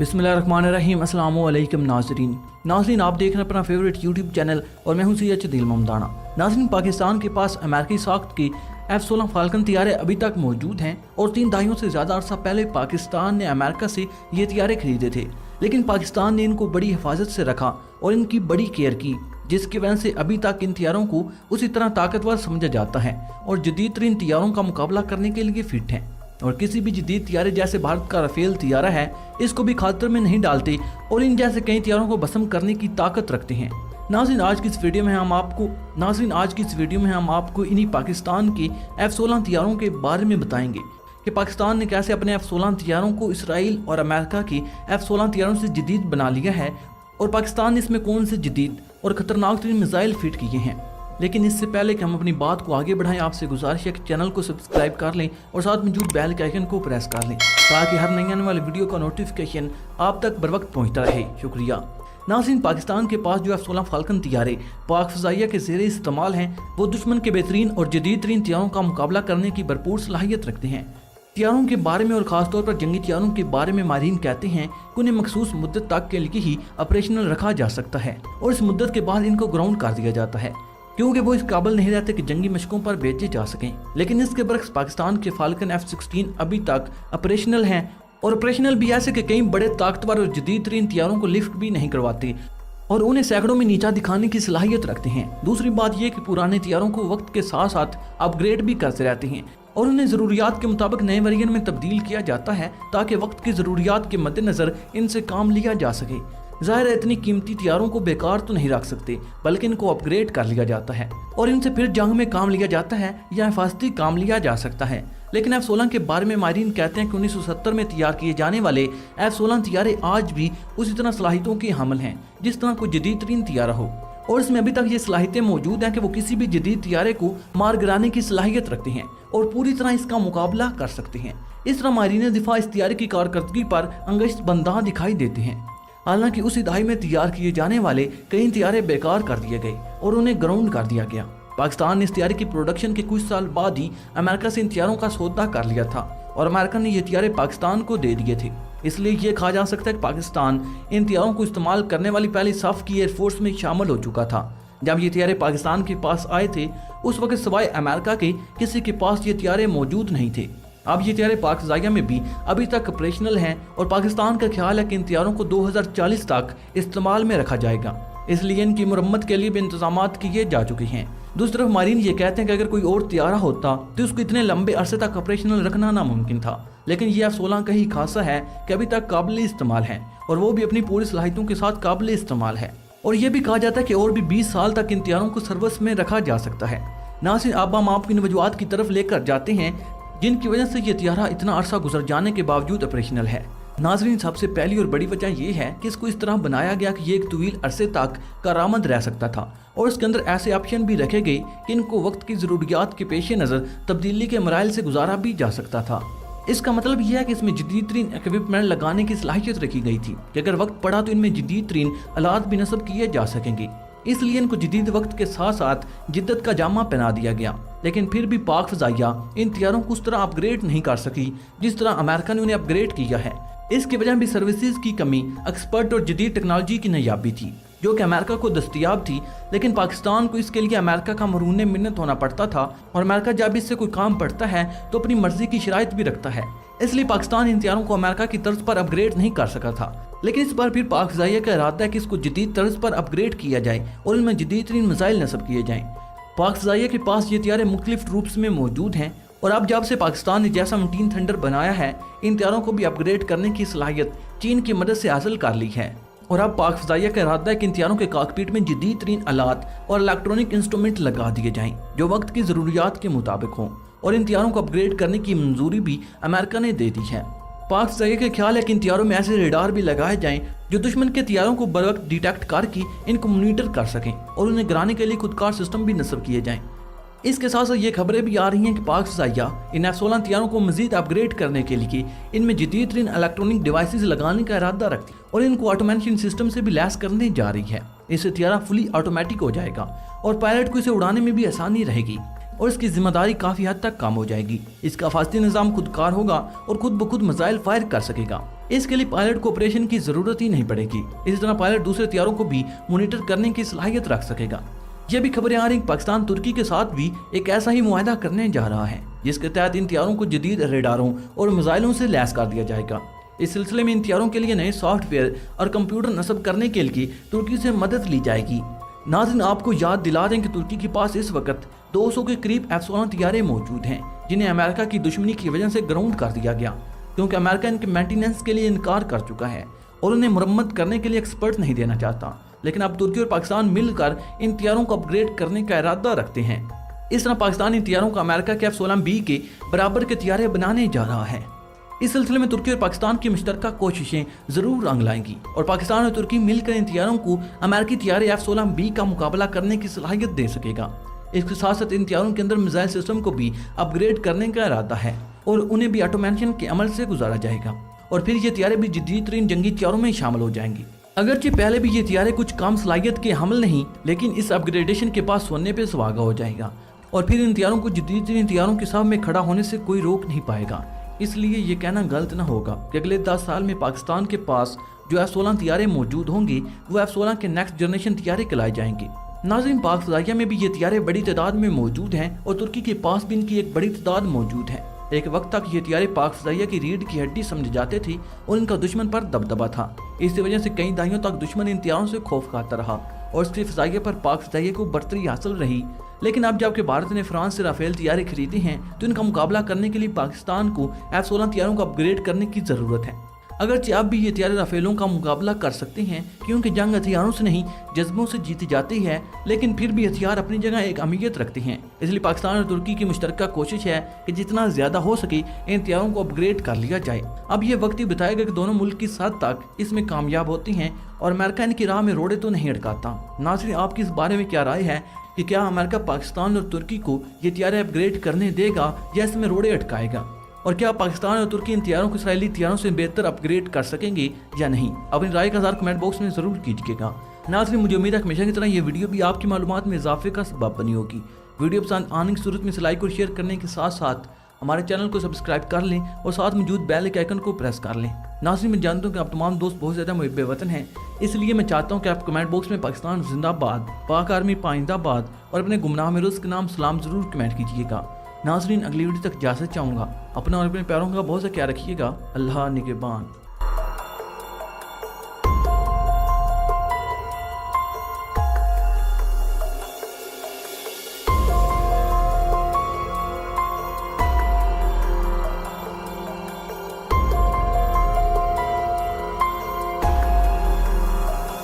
बिस्मिल्लाहिर्रहमानिर्रहीम। अस्सलाम वालेकुम नाज़रीन, आप देख रहे हैं अपना फेवरेट यूट्यूब चैनल और मैं हूं सैयद दिल ममदाना। नाज़रीन, पाकिस्तान के पास अमेरिकी साख्त की F-16 फाल्कन तैयारे अभी तक मौजूद हैं और 3 दहाइयों से ज़्यादा अरसा पहले पाकिस्तान ने अमेरिका से ये तैयारे खरीदे थे, लेकिन पाकिस्तान ने इनको बड़ी हिफाजत से रखा और इनकी बड़ी केयर की, जिसकी वजह से अभी तक इन तैयारों को उसी तरह ताकतवर समझा जाता है और जदीद तरीन तैयारों का मुकाबला करने के लिए फिट हैं। और किसी भी जदीद तैयारे जैसे भारत का राफेल तैयारा है, इसको भी खातर में नहीं डालते और इन जैसे कई तैयारों को भस्म करने की ताकत रखते हैं। नाज़रीन, आज की इस वीडियो में हम आपको इन्हीं पाकिस्तान के F-16 तैयारों के बारे में बताएंगे कि पाकिस्तान ने कैसे अपने F-16 तैयारों को इसराइल और अमेरिका के F-16 तैयारों से जदीद बना लिया है और पाकिस्तान ने इसमें कौन से जदीद और खतरनाक तरीन मिसाइल फिट किए हैं। लेकिन इससे पहले कि हम अपनी बात को आगे बढ़ाएं, आपसे गुजारिश है कि चैनल को सब्सक्राइब कर लें और साथ मौजूद बेल के आइकन को प्रेस कर लें ताकि हर नई आने वाली वीडियो का नोटिफिकेशन आप तक बर वक्त पहुँचता रहे। शुक्रिया। नाज़रीन, पाकिस्तान के पास जो F-16 फाल्कन तैयारे पाक फ़ज़ाइया के ज़ेरे इस्तेमाल हैं, वो दुश्मन के बेहतरीन और जदीद तरीन तैयारों का मुकाबला करने की भरपूर सलाहियत रखते हैं। तैयारों के बारे में और ख़ासतौर पर जंगी तैयारों के बारे में माहिरीन कहते हैं कि उन्हें मखसूस मुद्दत तक के लिए ही ऑपरेशनल रखा जा सकता है और इस मुद्दत के बाद इनको ग्राउंड कर दिया जाता है, क्योंकि वो इस काबिल नहीं रहते कि जंगी मशकों पर भेजे जा सकें। लेकिन इसके बरक्स पाकिस्तान के फाल्कन F-16 अभी तक ऑपरेशनल हैं और ऑपरेशनल भी ऐसे कि कई बड़े ताकतवर और जदीद तरीन तैयारों को लिफ्ट भी नहीं करवाते और उन्हें सैकड़ों में नीचा दिखाने की सलाहियत रखते हैं। दूसरी बात यह कि पुराने तैयारों को वक्त के साथ साथ अपग्रेड भी करते रहते हैं और उन्हें ज़रूरियात के मुताबिक नए वेरिएंट में तब्दील किया जाता है ताकि वक्त की ज़रूरियात के मद्देनज़र इनसे काम लिया जा सके। ज़ाहिर है, इतनी कीमती तैयारों को बेकार तो नहीं रख सकते, बल्कि इनको अपग्रेड कर लिया जाता है और इनसे फिर जंग में काम लिया जाता है या हिफाजती काम लिया जा सकता है। लेकिन F-16 के बारे में माहिरीन कहते हैं कि 1970 में तैयार किए जाने वाले F-16 तैयारे आज भी उसी तरह सलाहियतों के हामिल हैं जिस तरह कोई जदीद तरीन तैयारा हो, और इसमें अभी तक ये सलाहियतें मौजूद हैं कि वो किसी भी जदीद तैयारे को मार गिराने की सलाहियत रखते हैं और पूरी तरह इसका मुकाबला कर सकते हैं। इस तरह माहिरीन दिफा इस तैयारे की कारकर्दगी पर अंगश्त बंदा दिखाई देते हैं। हालांकि उसी दहाई में तैयार किए जाने वाले कई तैयारे बेकार कर दिए गए और उन्हें ग्राउंड कर दिया गया। पाकिस्तान ने इस तैयारे की प्रोडक्शन के कुछ साल बाद ही अमेरिका से इन तैयारों का सौदा कर लिया था और अमेरिका ने ये तैयारे पाकिस्तान को दे दिए थे। इसलिए ये कहा जा सकता है कि पाकिस्तान इन तैयारों को इस्तेमाल करने वाली पहली सफ की एयरफोर्स में शामिल हो चुका था। जब ये तैयारे पाकिस्तान के पास आए थे, उस वक्त सिवाय अमेरिका के किसी के पास ये तैयारे मौजूद नहीं थे। अब ये तैयारे पाक फ़ज़ाइया में भी अभी तक ऑपरेशनल हैं और पाकिस्तान का ख्याल है कि इन तैयारों को 2040 तक इस्तेमाल में रखा जाएगा, इसलिए इनकी मुरम्मत के लिए भी इंतजाम किए जा चुके हैं। दूसरी तरफ माहिरीन ये कहते हैं कि अगर कोई और तैयारा होता तो उसको इतने लंबे अरसे तक ऑपरेशनल रखना नामुमकिन था, लेकिन ये F-16 का ही खासा है कि अभी तक काबिल इस्तेमाल है और वो भी अपनी पूरी सलाहियतों के साथ काबिल इस्तेमाल है। और ये भी कहा जाता है कि और भी 20 साल तक इन तैयारों को सर्विस में रखा जा सकता है। नाज़रीन, अब हम आपकी वजूहात की तरफ लेकर जाते हैं जिनकी वजह से ये तैयारा इतना अरसा गुजर जाने के बावजूद ऑपरेशनल है। नाज़रीन, सबसे पहली और बड़ी वजह यह है कि इसको इस तरह बनाया गया कि ये एक तवील अरसे तक कारामद रह सकता था और इसके अंदर ऐसे ऑप्शन भी रखे गए कि इनको वक्त की ज़रूरियात के पेश नज़र तब्दीली के मराइल से गुजारा भी जा सकता था। इसका मतलब यह है कि इसमें जदीद तरीन इक्विपमेंट लगाने की सलाहियत रखी गई थी कि अगर वक्त पड़ा तो इनमें जदीद तरीन आलात भी नस्ब किए जा सकेंगे। इसलिए इनको जदीद वक्त के साथ साथ जिद्दत का जामा पहना दिया गया। लेकिन फिर भी पाक फ़ज़ाइया इन तैयारों को उस तरह अपग्रेड नहीं कर सकी जिस तरह अमेरिका ने उन्हें अपग्रेड किया है। इसकी वजह भी सर्विसेज की कमी, एक्सपर्ट और जदीद टेक्नोलॉजी की नायाबी थी जो कि अमेरिका को दस्तयाब थी, लेकिन पाकिस्तान को इसके लिए अमेरिका का मरून मिन्नत होना पड़ता था और अमेरिका जब इससे कोई काम पड़ता है तो अपनी मर्जी की शराइत भी रखता है। इसलिए पाकिस्तान इन तैयारों को अमेरिका की तर्ज पर अपग्रेड नहीं कर सका था। लेकिन इस बार फिर पाक फ़ज़ाइया का इरादा है कि इसको जदीद तर्ज पर अपग्रेड किया जाए और इनमें जदीद तरीन मिसाइल नस्ब किए जाएँ। पाक फ़ज़ाइया के पास ये तैयारे मुख्तलिफ रूप्स में मौजूद हैं और अब जब से पाकिस्तान ने जैसा 18 थंडर बनाया है, इन तैयारों को भी अपग्रेड करने की सलाहियत चीन की मदद से हासिल कर ली है। और अब पाक फ़ज़ाइया का इरादा है कि इन तैयारों के कॉकपिट में जदीद तरीन आलात और इलेक्ट्रॉनिक इंस्ट्रूमेंट लगा दिए जाएं जो वक्त की ज़रूरियात के मुताबिक हों, और इन तैयारों को अपग्रेड करने की मंजूरी भी अमेरिका ने दे दी है। पाक फ़ज़ाइया का ख्याल है कि इन तैयारों में ऐसे रेडार भी लगाए जाएं जो दुश्मन के तैयारों को बर वक्त डिटेक्ट करके इनको मॉनिटर कर सकें और उन्हें गिराने के लिए खुदकार सिस्टम भी नस्ब किए जाएं। इसके साथ साथ ये खबरें भी आ रही हैं कि पाक फ़ज़ाइया इन F-16 तैयारों को मज़ीद अपग्रेड करने के लिए इनमें जदीद तरीन इलेक्ट्रॉनिक डिवाइसेस लगाने का इरादा रखती है और इनको ऑटोमेशन सिस्टम से भी लैस करने जा रही है। इससे तैयारा फुली ऑटोमेटिक हो जाएगा और पायलट को इसे उड़ाने में भी आसानी रहेगी और इसकी जिम्मेदारी काफ़ी हद तक कम हो जाएगी। इसका हिफाजती निज़ाम खुदकार होगा और खुद ब खुद मिसाइल फायर कर सकेगा। इसके लिए पायलट को ऑपरेशन की जरूरत ही नहीं पड़ेगी। इसी तरह पायलट दूसरे हथियारों को भी मॉनिटर करने की सलाहियत रख सकेगा। ये भी खबरें आ रही हैं पाकिस्तान तुर्की के साथ भी एक ऐसा ही मुआहदा करने जा रहा है, जिसके तहत इन हथियारों को जदीद रेडारों और मिसाइलों से लैस कर दिया जाएगा। इस सिलसिले में इन हथियारों के लिए नए सॉफ्टवेयर और कंप्यूटर नस्ब करने के लिए तुर्की से मदद ली जाएगी। नाज़रीन, आपको याद दिला दें कि तुर्की के पास इस वक्त 200 के करीब F-16 हथियारें मौजूद हैं, जिन्हें अमेरिका की दुश्मनी की वजह से ग्राउंड कर दिया गया, क्योंकि अमेरिका इनके मेंटेनेंस के लिए इनकार कर चुका है और उन्हें मुरम्मत करने के लिए एक्सपर्ट नहीं देना चाहता। लेकिन अब तुर्की और पाकिस्तान मिलकर इन हथियारों को अपग्रेड करने का इरादा रखते हैं। इस तरह पाकिस्तान इन हथियारों को अमेरिका के F-16B के बराबर के हथियार बनाने जा रहा है। इस सिलसिले में तुर्की और पाकिस्तान की मुश्तरका कोशिशें जरूर रंग लाएंगी और पाकिस्तान और तुर्की मिलकर इन हथियारों को अमेरिकी हथियार F-16B का मुकाबला करने की सलाहियत दे सकेगा। इसके साथ साथ इन हथियारों के अंदर मिसाइल सिस्टम को भी अपग्रेड करने का इरादा है और उन्हें भी ऑटोमेशन के अमल से गुजारा जाएगा और फिर ये हथियारें भी जदीद तरीन जंगी हथियारों में शामिल हो जाएंगी। अगरचे पहले भी ये हथियारें कुछ कम सलाहियत के हमल नहीं, लेकिन इस अपग्रेडेशन के पास सोने पे सुहागा हो जाएगा और फिर इन हथियारों को जदीद तरीन हथियारों के सामने खड़ा होने से कोई रोक नहीं पाएगा। इसलिए ये कहना गलत न होगा कि अगले 10 साल में पाकिस्तान के पास जो F-16 हथियारें मौजूद होंगी वो F-16 के नेक्स्ट जनरेशन हथियारें कहलाए जाएंगे। नाज़रीन, पाक फ़ज़ाइया में भी ये हथियारें बड़ी तादाद में मौजूद हैं और तुर्की के पास भी इनकी एक बड़ी तादाद मौजूद है। एक वक्त तक ये हथियारें पाक फ़ज़ाइया की रीढ़ की हड्डी समझे जाते थे और इनका दुश्मन पर दबदबा था। इसी वजह से कई दहाइयों तक दुश्मन इन हथियारों से खौफ खाता रहा और इसकी फ़ज़ाइया पर पाक फ़ज़ाइया को बढ़तरी हासिल रही। लेकिन अब जबकि भारत ने फ्रांस से राफेल हथियारें खरीदे हैं तो इनका मुकाबला करने के लिए पाकिस्तान को F-16 हथियारों को अपग्रेड करने की ज़रूरत है। अगरचे अब भी ये हथियार राफेलों का मुकाबला कर सकते हैं, क्योंकि जंग हथियारों से नहीं जज्बों से जीती जाती है, लेकिन फिर भी हथियार अपनी जगह एक अहमियत रखते हैं। इसलिए पाकिस्तान और तुर्की की मुश्तरका कोशिश है कि जितना ज़्यादा हो सके इन हथियारों को अपग्रेड कर लिया जाए। अब ये वक्त ही बताएगा कि दोनों मुल्क किस हद तक इसमें कामयाब होते हैं और अमेरिका इनकी राह में रोड़े तो नहीं अटकाता। नाज़रीन, आपकी इस बारे में क्या राय है कि क्या अमेरिका पाकिस्तान और तुर्की को ये हथियार अपग्रेड करने देगा या इसमें रोड़े अटकाएगा? और क्या पाकिस्तान और तुर्की इन हथियारों को इसराइली हथियारों से बेहतर अपग्रेड कर सकेंगे या नहीं? अपनी राय का इज़हार कमेंट बॉक्स में ज़रूर कीजिएगा। नाज़रीन, मुझे उम्मीद है हमेशा की तरह ये वीडियो भी आपकी मालूमात में इजाफे का सबब बनी होगी। वीडियो पसंद आने की सूरत में इसे लाइक और शेयर करने के साथ साथ हमारे चैनल को सब्सक्राइब कर लें और साथ मौजूद बेल के आइकन को प्रेस कर लें। नाज़रीन, मैं जानता हूँ कि आप तमाम दोस्त बहुत ज़्यादा मुहिब्बे वतन हैं, इसलिए मैं चाहता हूँ कि आप कमेंट बॉक्स में पाकिस्तान जिंदाबाद, पाक आर्मी पाइंदाबाद और अपने गुमनाह में रुज़्क़ के नाम सलाम ज़रूर कमेंट कीजिएगा। नाज़रीन, अगली वीडियो तक इजाज़त चाहूँगा। अपना और अपने प्यारों का बहुत सा ख्याल रखिएगा। अल्लाह निगहबान।